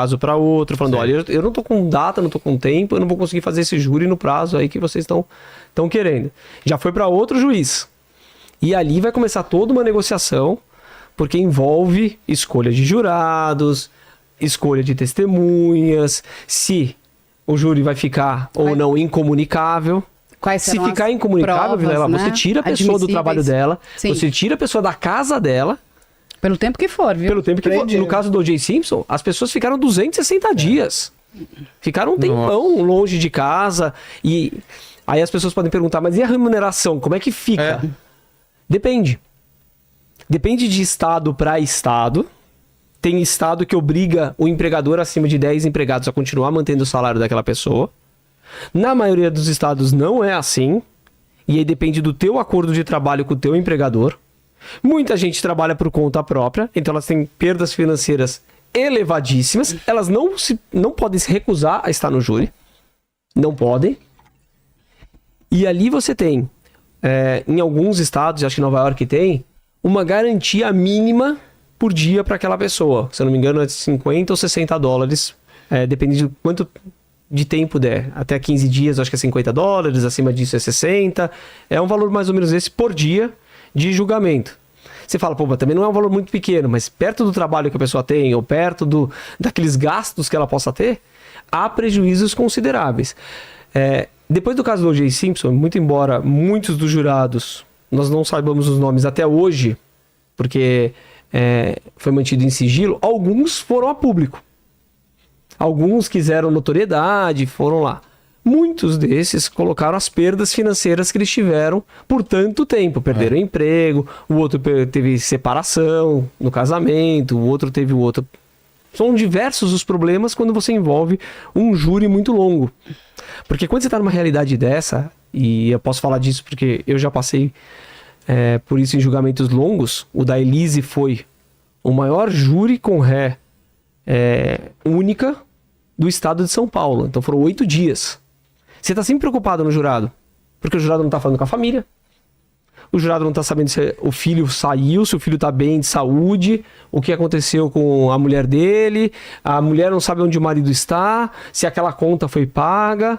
prazo para outro, falando, olha, eu não tô com data, não tô com tempo, eu não vou conseguir fazer esse júri no prazo aí que vocês estão querendo. Já foi para outro juiz. E ali vai começar toda uma negociação, porque envolve escolha de jurados, escolha de testemunhas, se o júri vai ficar ou não incomunicável. Se ficar incomunicável, provas, Vilela, você tira a pessoa do trabalho dela, você tira a pessoa da casa dela. Pelo tempo que for, viu? Pelo tempo que for. No caso do O.J. Simpson, as pessoas ficaram 260 dias. Ficaram um tempão longe de casa. E aí as pessoas podem perguntar, mas e a remuneração? Como é que fica? Depende. Depende de estado para estado. Tem estado que obriga o empregador acima de 10 empregados a continuar mantendo o salário daquela pessoa. Na maioria dos estados não é assim. E aí depende do teu acordo de trabalho com o teu empregador. Muita gente trabalha por conta própria, então elas têm perdas financeiras elevadíssimas. Elas não podem se recusar a estar no júri. Não podem. E ali você tem, em alguns estados, acho que Nova York tem, uma garantia mínima por dia para aquela pessoa. Se eu não me engano, é de 50 ou 60 dólares, depende de quanto de tempo der. Até 15 dias, acho que é 50 dólares, acima disso é 60. É um valor mais ou menos esse por dia de julgamento. Você fala, pô, mas também não é um valor muito pequeno, mas perto do trabalho que a pessoa tem, ou perto daqueles gastos que ela possa ter, há prejuízos consideráveis. Depois do caso do O.J. Simpson, muito embora muitos dos jurados, nós não saibamos os nomes até hoje, porque foi mantido em sigilo, alguns foram a público. Alguns quiseram notoriedade, foram lá. Muitos desses colocaram as perdas financeiras que eles tiveram por tanto tempo. Perderam emprego, o outro teve separação no casamento, o outro teve o outro. São diversos os problemas quando você envolve um júri muito longo. Porque quando você está numa realidade dessa, e eu posso falar disso porque eu já passei por isso em julgamentos longos, o da Elise foi o maior júri com ré única do estado de São Paulo. Então foram 8 dias. Você está sempre preocupado no jurado, porque o jurado não está falando com a família, o jurado não está sabendo se o filho saiu, se o filho está bem de saúde, o que aconteceu com a mulher dele, a mulher não sabe onde o marido está, se aquela conta foi paga.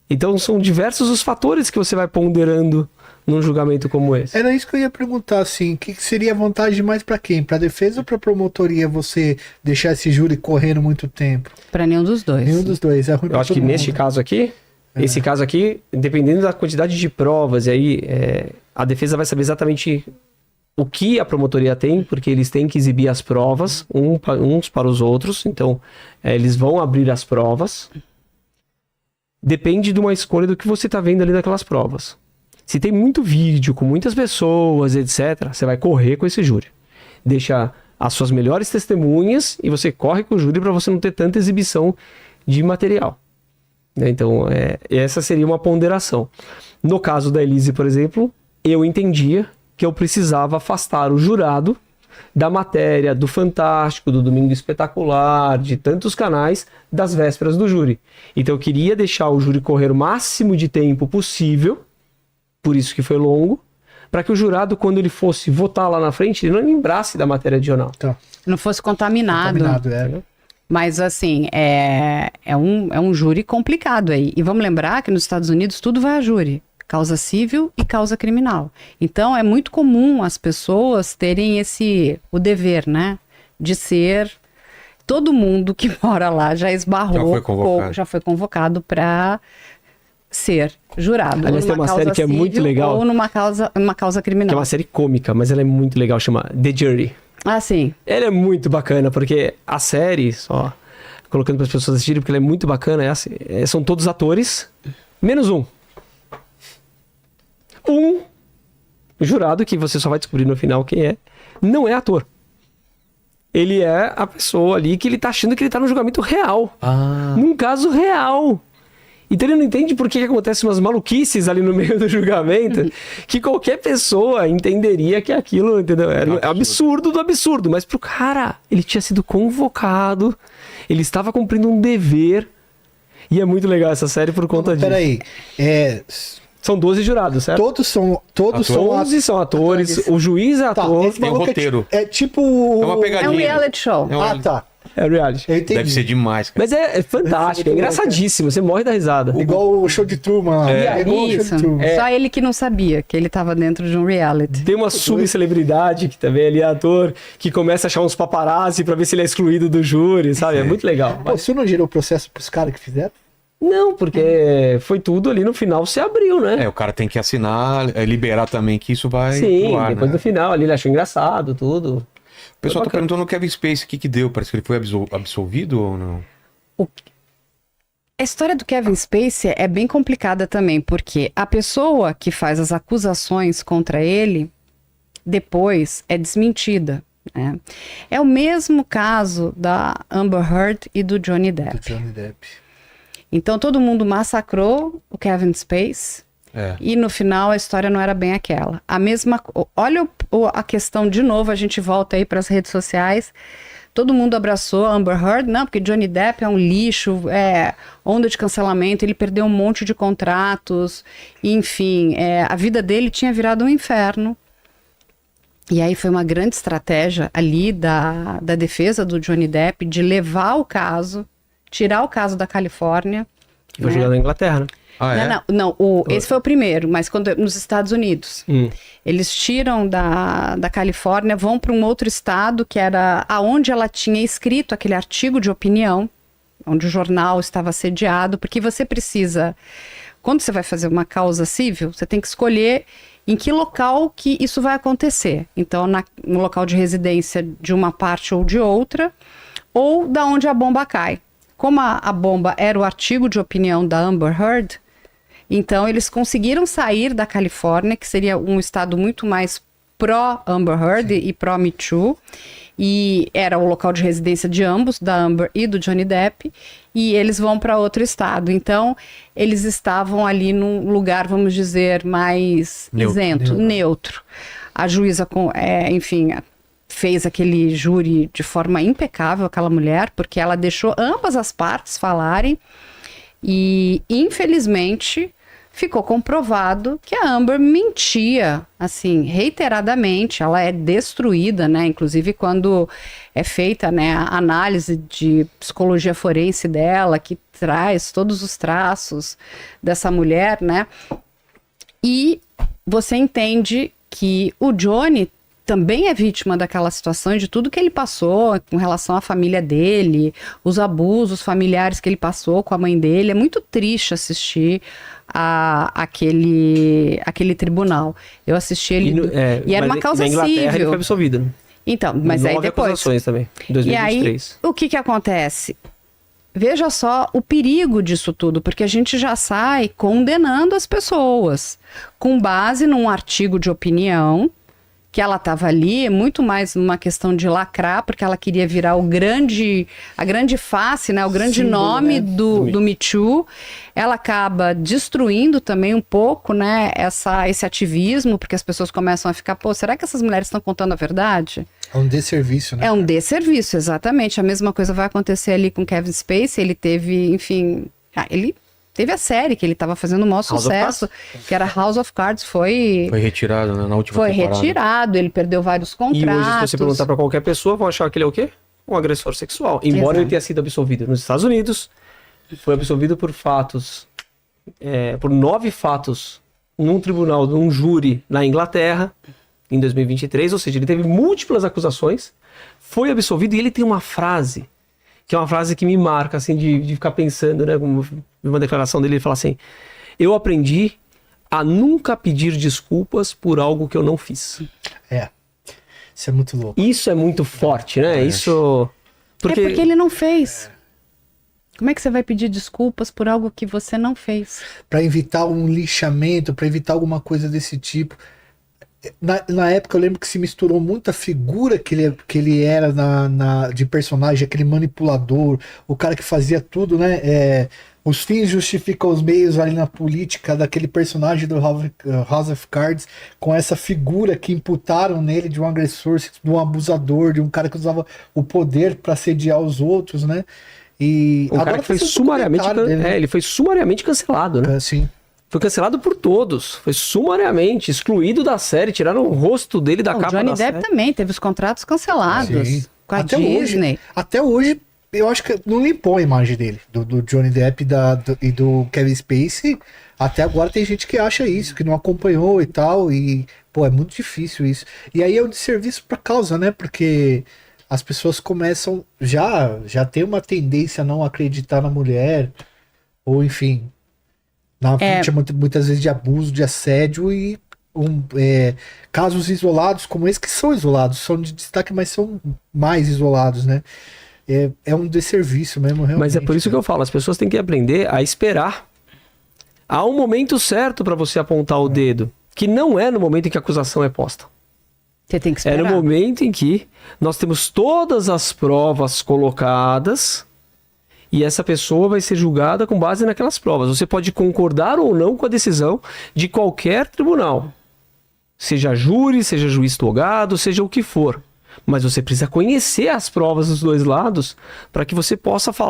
Então são diversos os fatores que você vai ponderando num julgamento como esse. Era isso que eu ia perguntar, assim, o que seria vantagem mais para quem? Para defesa ou para promotoria você deixar esse júri correndo muito tempo? Para nenhum dos dois. Nenhum dos dois, é ruim. Eu acho que neste caso aqui, esse caso aqui, dependendo da quantidade de provas, e aí a defesa vai saber exatamente o que a promotoria tem, porque eles têm que exibir as provas, uns para os outros, então eles vão abrir as provas. Depende de uma escolha do que você está vendo ali daquelas provas. Se tem muito vídeo com muitas pessoas, etc., você vai correr com esse júri. Deixa as suas melhores testemunhas e você corre com o júri para você não ter tanta exibição de material. Então, essa seria uma ponderação. No caso da Elise, por exemplo, eu entendia que eu precisava afastar o jurado da matéria do Fantástico, do Domingo Espetacular, de tantos canais, das vésperas do júri. Então eu queria deixar o júri correr o máximo de tempo possível, por isso que foi longo, para que o jurado, quando ele fosse votar lá na frente, ele não lembrasse da matéria de jornal. Tá. Não fosse contaminado. Mas assim, é um júri complicado aí. E vamos lembrar que nos Estados Unidos tudo vai a júri. Causa civil e causa criminal. Então é muito comum as pessoas terem o dever, né? De ser... Todo mundo que mora lá já esbarrou, já foi convocado para ser jurado. Aliás, tem uma série que é muito legal. Ou numa causa criminal. Que é uma série cômica, mas ela é muito legal, chama The Jury. Ah, sim. Ela é muito bacana, porque a série, só colocando para as pessoas assistirem, porque ela é muito bacana, são todos atores, menos um. Um jurado, que você só vai descobrir no final quem é, não é ator. Ele é a pessoa ali que ele tá achando que ele tá no julgamento real. Num caso real. Então ele não entende por que acontecem umas maluquices ali no meio do julgamento, que qualquer pessoa entenderia que aquilo, entendeu? É absurdo do absurdo. Mas pro cara, ele tinha sido convocado, ele estava cumprindo um dever. E é muito legal essa série por conta disso. Peraí, São 12 jurados, certo? Todos são 11 são atores, o juiz é ator. Tem um roteiro. É tipo... É uma pegadinha. É um reality show. Tá. É reality. Deve ser demais, cara. Mas é fantástico, é engraçadíssimo. Você morre da risada. Igual o show de Truman lá. É igual o show Isso. de Truman. Só ele que não sabia que ele tava dentro de um reality. Tem uma subcelebridade que também ali é ator, que começa a achar uns paparazzi pra ver se ele é excluído do júri, sabe? É muito legal. Pô, você não gerou processo pros caras que fizeram? Não, porque foi tudo ali no final, se abriu, né? O cara tem que assinar, liberar também que isso vai Sim, pro ar, depois né? no final ali ele achou engraçado, tudo. O pessoal tá bacana. perguntando no Kevin Spacey o que deu. Parece que ele foi absolvido ou não? A história do Kevin Spacey é bem complicada também, porque a pessoa que faz as acusações contra ele depois é desmentida, né? É o mesmo caso da Amber Heard e do Johnny Depp. Do Johnny Depp. Então todo mundo massacrou o Kevin Spacey e no final a história não era bem aquela. Olha a questão de novo, a gente volta aí para as redes sociais. Todo mundo abraçou a Amber Heard, não, porque Johnny Depp é um lixo, onda de cancelamento, ele perdeu um monte de contratos, enfim, a vida dele tinha virado um inferno. E aí foi uma grande estratégia ali da defesa do Johnny Depp de levar o caso, tirar o caso da Califórnia. Foi jogado na Inglaterra, né? Esse foi o primeiro, mas nos Estados Unidos. Eles tiram da Califórnia, vão para um outro estado, que era aonde ela tinha escrito aquele artigo de opinião, onde o jornal estava sediado, porque você precisa, quando você vai fazer uma causa civil, você tem que escolher em que local que isso vai acontecer. Então, no local de residência de uma parte ou de outra, ou da onde a bomba cai. Como a bomba era o artigo de opinião da Amber Heard, então eles conseguiram sair da Califórnia, que seria um estado muito mais pró-Amber Heard e pró-Me Too, e era o local de residência de ambos, da Amber e do Johnny Depp, e eles vão para outro estado. Então, eles estavam ali num lugar, vamos dizer, mais isento, neutro. A juíza, enfim, fez aquele júri de forma impecável, aquela mulher, porque ela deixou ambas as partes falarem e, infelizmente, ficou comprovado que a Amber mentia, assim, reiteradamente. Ela é destruída, né? Inclusive quando é feita, né, a análise de psicologia forense dela, que traz todos os traços dessa mulher, né? E você entende que o Johnny também é vítima daquela situação, de tudo que ele passou com relação à família dele, os abusos familiares que ele passou com a mãe dele. É muito triste assistir aquele tribunal. Eu assisti ele e era uma causa civil. Na Inglaterra ele foi absolvido, né? Então, mas aí depois... acusações também, em 2023. E aí, o que acontece? Veja só o perigo disso tudo, porque a gente já sai condenando as pessoas com base num artigo de opinião, que ela estava ali, muito mais uma questão de lacrar, porque ela queria virar a grande face, né, o grande símbolo, nome, né, do Me Too. Ela acaba destruindo também um pouco, né, esse ativismo, porque as pessoas começam a ficar, será que essas mulheres estão contando a verdade? É um desserviço, né? É um desserviço, exatamente. A mesma coisa vai acontecer ali com Kevin Spacey. Ele teve, enfim... ele teve a série que ele estava fazendo o maior sucesso, que era House of Cards. Foi retirado, né, na última temporada. Foi retirado, ele perdeu vários contratos. E hoje, se você perguntar para qualquer pessoa, vão achar que ele é o quê? Um agressor sexual. Embora ele tenha sido absolvido nos Estados Unidos, foi absolvido por fatos, por 9 fatos, num tribunal, num júri na Inglaterra, em 2023, ou seja, ele teve múltiplas acusações, foi absolvido, e ele tem uma frase, que é uma frase que me marca, assim, de ficar pensando, né, como uma declaração dele, ele fala assim: eu aprendi a nunca pedir desculpas por algo que eu não fiz. Isso é muito louco. Isso é muito forte, né? Isso... Porque ele não fez. Como é que você vai pedir desculpas por algo que você não fez? Para evitar um lixamento, para evitar alguma coisa desse tipo. Na época eu lembro que se misturou muito a figura que ele era de personagem, aquele manipulador, o cara que fazia tudo, né? Os fins justificam os meios ali na política, daquele personagem do House of Cards, com essa figura que imputaram nele de um agressor, de um abusador, de um cara que usava o poder para assediar os outros, né? E um cara que foi sumariamente, ele foi sumariamente cancelado, né? Sim. Foi cancelado por todos. Foi sumariamente excluído da série. Tiraram o rosto dele da capa da série. O Johnny Depp também teve os contratos cancelados. Sim. com a Disney. Até hoje, eu acho que não limpou a imagem dele, do Johnny Depp e do Kevin Spacey. Até agora tem gente que acha isso, que não acompanhou e tal, e, pô, é muito difícil isso. E aí é um desserviço pra causa, né? Porque as pessoas começam, já tem uma tendência a não acreditar na mulher, ou enfim, na vítima muitas vezes de abuso, de assédio e casos isolados como esse, que são isolados, são de destaque, mas são mais isolados, né? É um desserviço mesmo, realmente. Mas é por isso que eu falo, as pessoas têm que aprender a esperar. Há um momento certo para você apontar o dedo, que não é no momento em que a acusação é posta. Você tem que esperar. É no momento em que nós temos todas as provas colocadas e essa pessoa vai ser julgada com base naquelas provas. Você pode concordar ou não com a decisão de qualquer tribunal. Seja júri, seja juiz togado, seja o que for. Mas você precisa conhecer as provas dos dois lados para que você possa falar